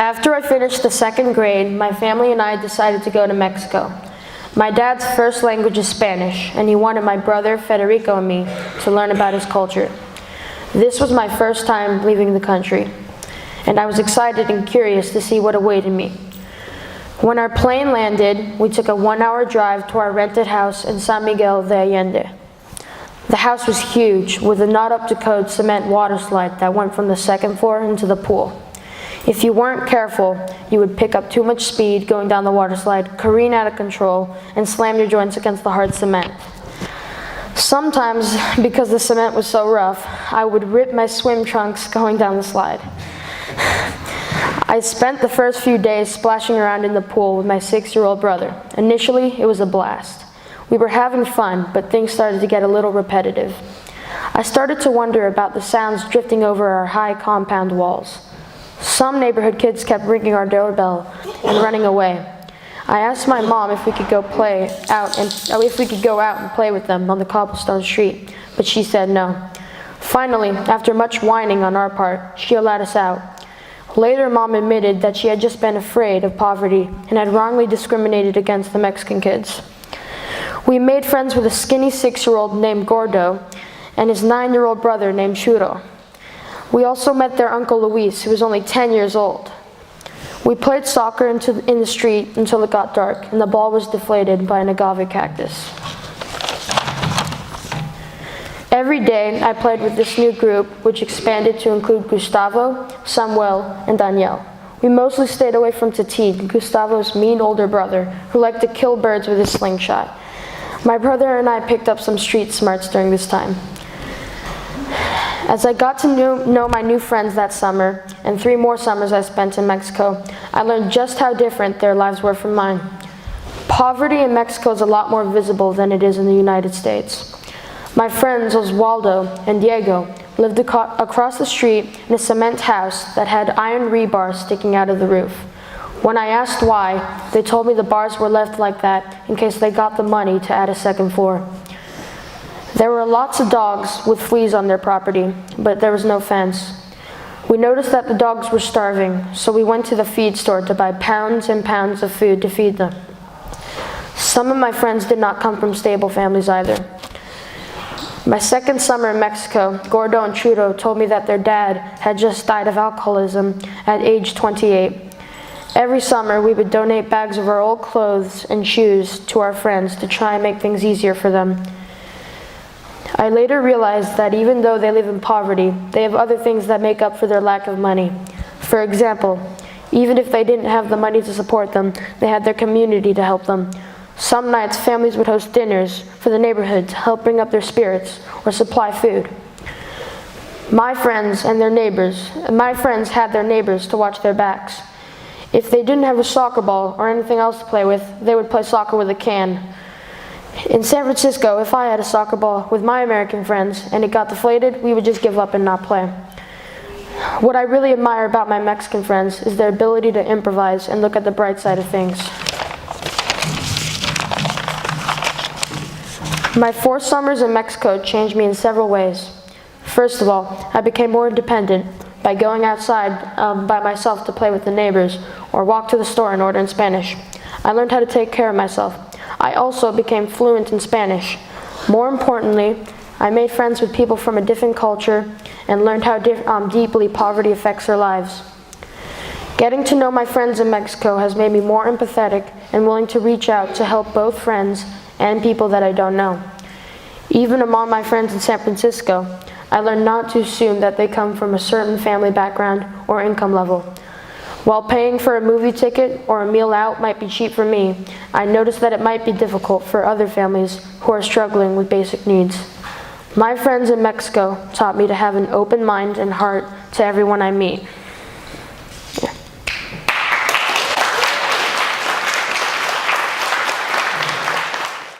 After I finished the second grade, my family and I decided to go to Mexico. My dad's first language is Spanish, and he wanted my brother Federico and me to learn about his culture. This was my first time leaving the country, and I was excited and curious to see what awaited me. When our plane landed, we took a 1-hour drive to our rented house in San Miguel de Allende. The house was huge, with a not-up-to-code cement water slide that went from the second floor into the pool. If you weren't careful, you would pick up too much speed going down the water slide, careen out of control, and slam your joints against the hard cement. Sometimes, because the cement was so rough, I would rip my swim trunks going down the slide. I spent the first few days splashing around in the pool with my 6-year-old brother. Initially, it was a blast. We were having fun, but things started to get a little repetitive. I started to wonder about the sounds drifting over our high compound walls. Some neighborhood kids kept ringing our doorbell and running away. I asked my mom if we could go out and play with them on the cobblestone street, but she said no. Finally, after much whining on our part, she allowed us out. Later, Mom admitted that she had just been afraid of poverty and had wrongly discriminated against the Mexican kids. We made friends with a skinny 6-year-old named Gordo and his 9-year-old brother named Churro. We also met their Uncle Luis, who was only 10 years old. We played soccer in the street until it got dark, and the ball was deflated by an agave cactus. Every day, I played with this new group, which expanded to include Gustavo, Samuel, and Daniel. We mostly stayed away from Tatit, Gustavo's mean older brother, who liked to kill birds with his slingshot. My brother and I picked up some street smarts during this time. As I got to know my new friends that summer, and 3 more summers I spent in Mexico, I learned just how different their lives were from mine. Poverty in Mexico is a lot more visible than it is in the United States. My friends Oswaldo and Diego lived across the street in a cement house that had iron rebar sticking out of the roof. When I asked why, they told me the bars were left like that in case they got the money to add a second floor. There were lots of dogs with fleas on their property, but there was no fence. We noticed that the dogs were starving, so we went to the feed store to buy pounds and pounds of food to feed them. Some of my friends did not come from stable families either. My second summer in Mexico, Gordo and Churro told me that their dad had just died of alcoholism at age 28. Every summer, we would donate bags of our old clothes and shoes to our friends to try and make things easier for them. I later realized that even though they live in poverty, they have other things that make up for their lack of money. For example, even if they didn't have the money to support them, they had their community to help them. Some nights, families would host dinners for the neighborhood to help bring up their spirits or supply food. My friends had their neighbors to watch their backs. If they didn't have a soccer ball or anything else to play with, they would play soccer with a can. In San Francisco, if I had a soccer ball with my American friends and it got deflated, we would just give up and not play. What I really admire about my Mexican friends is their ability to improvise and look at the bright side of things. My 4 summers in Mexico changed me in several ways. First of all, I became more independent by going outside by myself to play with the neighbors or walk to the store and order in Spanish. I learned how to take care of myself. I also became fluent in Spanish. More importantly, I made friends with people from a different culture and learned how deeply poverty affects their lives. Getting to know my friends in Mexico has made me more empathetic and willing to reach out to help both friends and people that I don't know. Even among my friends in San Francisco, I learned not to assume that they come from a certain family background or income level. While paying for a movie ticket or a meal out might be cheap for me, I noticed that it might be difficult for other families who are struggling with basic needs. My friends in Mexico taught me to have an open mind and heart to everyone I meet.